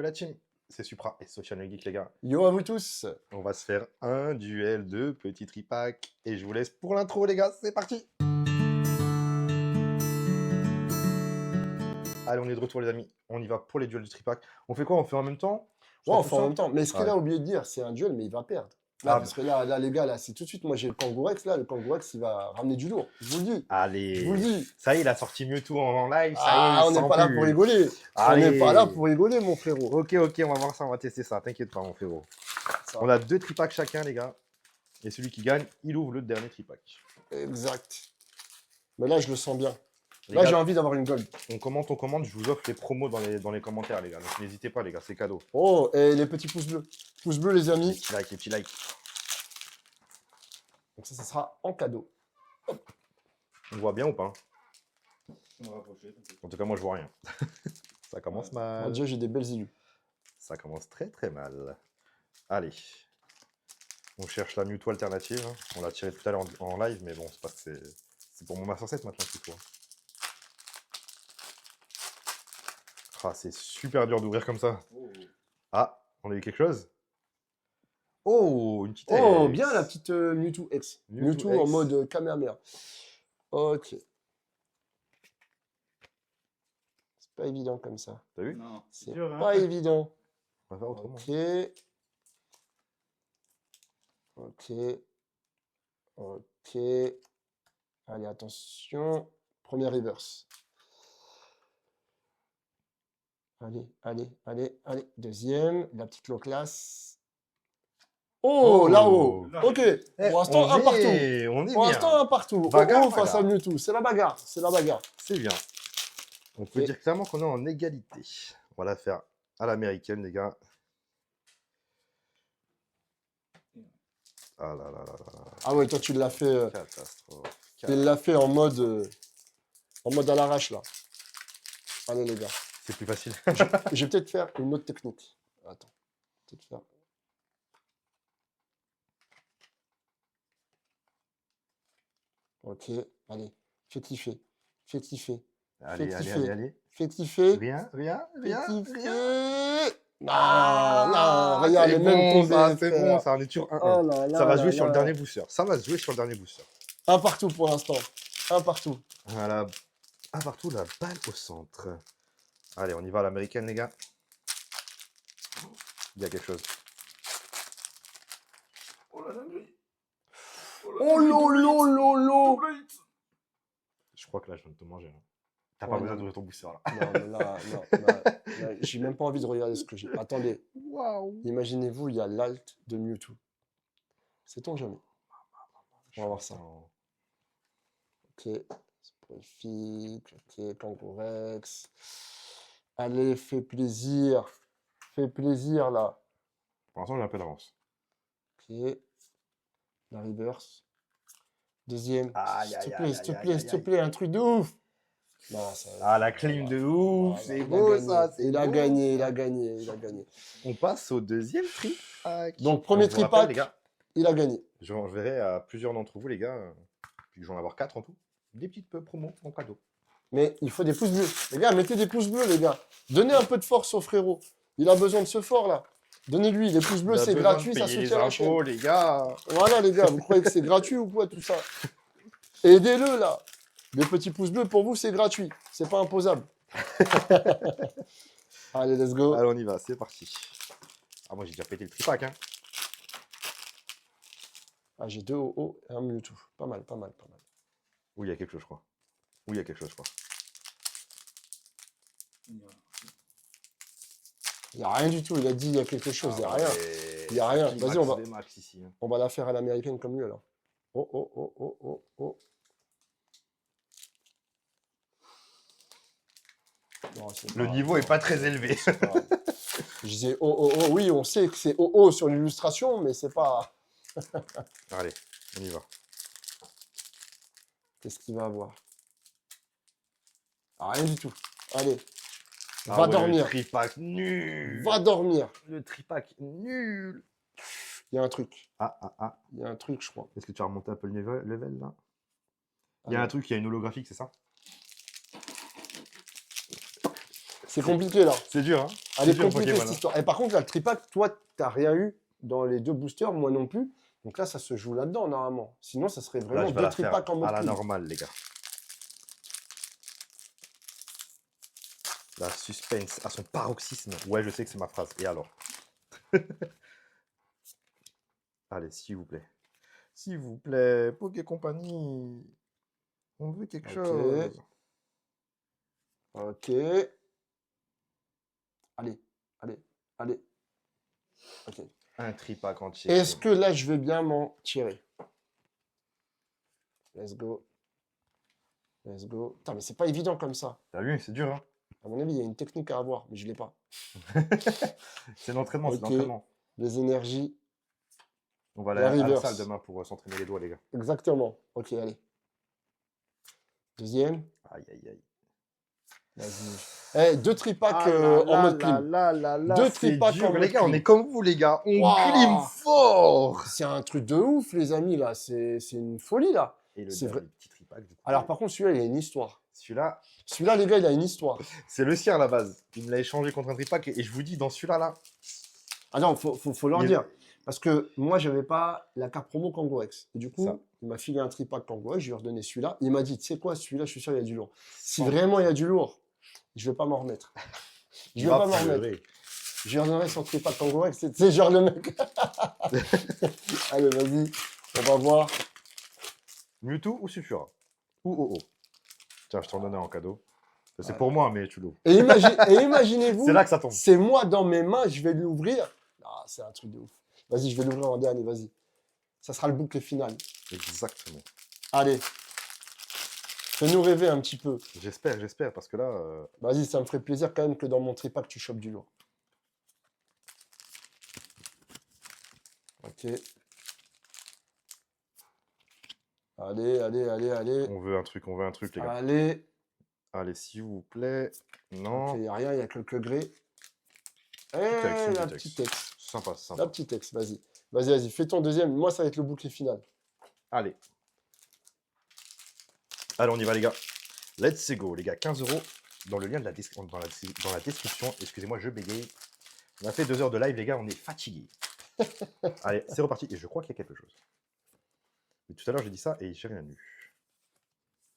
La team, c'est Supra et Social Geek, les gars. Yo à vous tous. On va se faire un duel de petits tripacks. Et je vous laisse pour l'intro, les gars. C'est parti. Allez, on est de retour, les amis. On y va pour les duels du tripack. On fait quoi? On fait en même temps? Ouais, on fait en ça même temps. Mais ce qu'il Ouais. a oublié de dire, c'est un duel, mais il va perdre. Là, Ah, parce que là, les gars, là, c'est tout de suite. Moi, j'ai le Kangourex, là. Le Kangourex, il va ramener du lourd. Je vous le dis. Je vous le Allez. dis. Ça y est, il a sorti Mewtwo en live. Ça y est, Ah, on il n'est sent pas là plus. pour rigoler. On Allez. n'est pas là pour rigoler, mon frérot. Ok, on va voir ça. On va tester ça. T'inquiète pas, mon frérot. Ça. On a 2 tripacks chacun, les gars. Et celui qui gagne, il ouvre le dernier tripack. Exact. Mais là, je le sens bien. Les Là, gars, j'ai envie d'avoir une gold. on commente. Je vous offre les promos dans les commentaires, les gars. Donc n'hésitez pas, les gars. C'est cadeau. Oh, et les petits pouces bleus. Pouces bleus, les Les amis. petits likes. Donc ça sera en cadeau. On voit bien ou pas? On va rapprocher, t'inquiète. En tout cas, moi, je vois rien. Ça commence Moi, mal. déjà, j'ai des belles illus. Ça commence très, très mal. Allez. On cherche la Mewtwo alternative. Hein. On l'a tiré tout à l'heure en live, mais bon, c'est pas que c'est pour mon Master 7 maintenant qu'il faut. Ah, c'est super dur d'ouvrir comme ça. Oh. Ah, on a eu quelque chose? Oh, une petite Oh, X. bien la petite Mewtwo X. Mewtwo Mewtwo en X. mode Kamehameha. Ok. C'est pas évident comme ça. T'as vu? Non, C'est dur, hein. pas évident. On va faire autrement. Ok. Ok. Ok. Allez, attention. Premier reverse. Allez. Deuxième. La petite low class. Oh, Oh. là-haut. Là. Ok. Eh, Pour l'instant, un partout. On est Pour bien. l'instant, un partout. Bagarre, Oh, face à bagarre. Mewtwo. C'est la bagarre. C'est la bagarre. C'est bien. On peut Ok. dire clairement qu'on est en égalité. On va la faire à l'américaine, les gars. Ah là là là là là. Ah ouais, toi, tu l'as fait. Catastrophe. Tu l'as fait en mode à l'arrache, là. Allez, les gars. C'est plus facile. Je vais peut-être faire une autre technique. Attends. Peut-être faire. Ok, allez. Fais kiffer. Fais kiffer. Allez, Fais allez, kiffer. allez, allez. Fais kiffer. Rien. Fais kiffer. Non, Ah, regarde, c'est les mêmes bon, tombés, ça, c'est frère. bon, ça en est sur 1-1. Oh là là Ça va là jouer sur le là. dernier booster. Ça va se jouer sur le dernier booster. Un partout pour l'instant. Un partout. Voilà. Un partout, la balle au centre. Allez, on y va à l'américaine, les gars. Il y a quelque chose. Oh la dinguerie. Oh lolo. Je crois que là, je viens de te manger. Là. T'as pas Ouais, besoin non. d'ouvrir ton booster, là. Non, mais là, j'ai même pas envie de regarder ce que j'ai. Attendez, Waouh. imaginez-vous, il y a l'alt de Mewtwo. Sait-on jamais? On va voir ça. Ok, Sporifique, ok, Kangourex. Allez, fais plaisir. Fais plaisir, là. Pour l'instant, j'ai un peu d'avance. Ok. La reverse. Deuxième. Aïe, S'il te aïe, plaît, aïe, s'il te aïe, plaît, aïe, s'il te aïe. plaît, un truc de ouf. Non, ça, Ah, la clim de ouf. voilà, C'est il a beau, gagné. ça. C'est Il a beau, gagné, il ça. a gagné, il a gagné. On passe au deuxième tripack. Donc, premier On vous rappelle, tripack, les gars, il a gagné. je verrai à plusieurs d'entre vous, les gars, puis je vais en avoir 4 en tout, des petites promos en cadeau. Mais il faut des pouces bleus. Les gars, mettez des pouces bleus, les gars. Donnez un peu de force au frérot. Il a besoin de ce fort, là. Donnez-lui. Les pouces bleus, On a c'est besoin de gratuit, ça payer les soutient la chaîne. impôts, les gars. Voilà, les gars, vous croyez que c'est gratuit ou quoi, tout ça? Aidez-le, là. Des petits pouces bleus, pour vous, c'est gratuit. C'est pas imposable. Allez, let's go. Allez, on y va, c'est parti. Ah, moi, j'ai déjà pété le tripack, hein. Ah, j'ai 2 OO et un Mewtwo. Pas mal. Oui, il y a quelque chose, je crois. Il n'y a rien du tout. Il a dit il y a quelque chose. Il n'y a rien. Ouais. Il y a rien. Qui Vas-y, max on va- des max ici, hein. On va la faire à l'américaine comme lui, alors. Oh. Non, c'est Le pas- niveau est pas très élevé. c'est pas- Je disais oh. Oui, on sait que c'est oh sur l'illustration, mais c'est pas. Allez, on y va. Qu'est-ce qu'il va avoir? Ah, rien du tout. Allez. Ah Va ouais, dormir. Le tripack nul. Va dormir. Le tripack nul. Il y a un truc. Ah. Il y a un truc, je crois. Est-ce que tu as remonté un peu le level là? Il y a un truc, il y a une holographique, c'est ça? C'est compliqué, là. C'est dur, hein. Elle C'est est dur, compliquée, Pokémon, cette hein. histoire. Et par contre, là, le tripack, toi, t'as rien eu dans les 2 boosters, moi non plus. Donc là, ça se joue là-dedans, normalement. Sinon, ça serait Là, vraiment je vais 2 la faire tripacks en à mode la clean. normale, les gars. La suspense à son paroxysme. Ouais, je sais que c'est ma phrase. Et alors? Allez, s'il vous plaît. S'il vous plaît, Poké Company. On veut quelque Ok. chose. Ok. Allez, allez, allez. Ok. Un tripack entier. Est-ce que là, je vais bien m'en tirer? Let's go. Let's go. Putain, mais c'est pas évident comme ça. T'as vu, c'est dur, hein. À mon avis, il y a une technique à avoir, mais je l'ai pas. C'est l'entraînement, c'est Ok. l'entraînement. Les énergies. On va La aller à la reverse. salle demain pour s'entraîner les doigts, les gars. Exactement. Ok, allez. Deuxième. Aïe, aïe, aïe. Vas-y. Eh, 2 tripacks en mode clean. Deux c'est tripacks dur, en les mode gars, on clean. est comme vous, les gars. On Waouh. clean fort. C'est un truc de ouf, les amis, là. C'est une folie, là. Et le C'est dernier vrai. petit tripack, du coup. Alors, par contre, celui-là, il a une histoire. Celui-là, Celui-là, les gars, il a une histoire. c'est le sien à la base. Il me l'a échangé contre un tripack et je vous dis, dans celui-là, là. Ah non, faut leur il- dire. Parce que moi, j'avais pas la carte promo Kangorex. Et du coup, Ça. il m'a filé un tripack Kangorex, je lui ai redonné celui-là. Il m'a dit, tu sais quoi, celui-là, je suis sûr, il y a du lourd. Si vraiment il y a du lourd, je vais pas m'en remettre. Je vais Va pas m'en remettre. pleurer. Je lui redonnerai son tripack Kangorex. C'est genre le mec. Allez, vas-y, on va voir. Mewtwo ou Sulfura? Ou Oh-Oh? Tiens, je t'en donnais en cadeau. C'est Ouais. pour moi, mais tu l'ouvres. Et imaginez-vous, C'est là que ça tombe. c'est moi dans mes mains, je vais l'ouvrir. Ah, c'est un truc de ouf. Vas-y, je vais l'ouvrir en dernier, vas-y. Ça sera le bouclier final. Exactement. Allez. Fais-nous rêver un petit peu. J'espère, parce que là, Vas-y, ça me ferait plaisir quand même que dans mon tripack, tu chopes du lourd. Ok. Allez, allez, allez, allez. on veut un truc, les gars. Allez. Allez, s'il vous plaît. Non. Ok, il n'y a rien, il y a quelques grès. Eh, texte, la petit petite texte. texte. Sympa, La sympa. petite texte, vas-y. Vas-y, vas-y, fais ton deuxième. Moi, ça va être le bouclier final. Allez. Allez, on y va, les gars. Let's go, les gars. 15 € dans le lien de dans la description. Excusez-moi, je bégaye. On a fait 2 heures de live, les gars. On est fatigués. Allez, c'est reparti. Et je crois qu'il y a quelque chose. Mais tout à l'heure, j'ai dit ça et j'ai rien eu.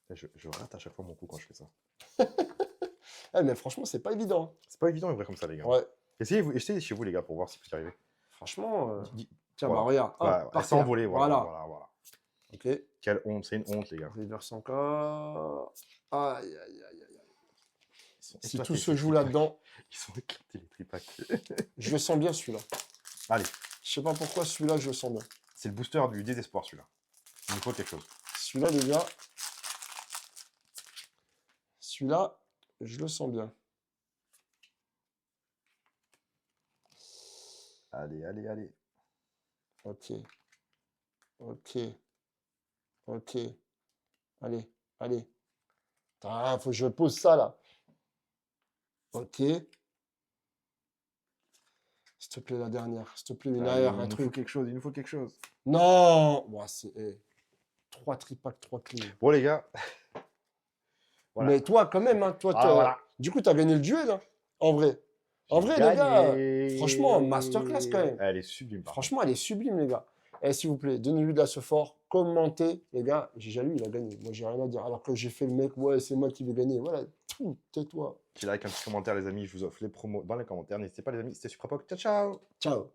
Je rate à chaque fois mon coup quand je fais ça. Eh, mais franchement, c'est pas évident. C'est pas évident, vrai, comme ça, les gars. Ouais. Essayez chez vous, les gars, pour voir si vous y arrivez. Franchement, tiens, Voilà. bah regarde. Hop, Ouais, par sans terre. voler, voilà. Ok. Quelle honte, c'est une honte, les gars. Reverse encore. Aïe, aïe, aïe, aïe. Ils sont Si éclatés, tout se les joue tripacks. là-dedans, Ils sont éclatés, les tripacks. je le sens bien celui-là. Allez, Je sais pas pourquoi celui-là, je le sens bien. c'est le booster du désespoir, celui-là. Il nous faut quelque chose. Celui-là, les gars. Celui-là, je le sens bien. Allez, allez, allez. Ok. Ok. Ok. Allez, allez. Ah, faut que je pose ça là. Ok. S'il te plaît, la dernière. S'il te plaît, une Allez, AR, il un nous faut truc. quelque chose, il nous faut quelque chose. Non! Bon, c'est 3 tripacks, 3 clean. Bon, les gars. Voilà. Mais toi, quand même, hein, toi, Ah, voilà. du coup, tu as gagné le duel, hein, en vrai. En vrai, les gars, Gagné. franchement, masterclass quand même. Elle est sublime. par Franchement, elle est sublime, les gars. Et s'il vous plaît, donnez-lui de la fort, commentez, les gars. J'ai déjà lu, il a gagné. Moi, j'ai rien à dire. Alors que j'ai fait le mec, ouais, c'est moi qui vais gagner. Voilà, tout, tais-toi. contre. Petit like, un petit commentaire, les amis. Je vous offre les promos dans les commentaires. N'hésitez pas, les amis. C'était Suprapoc. Ciao, ciao. Ciao.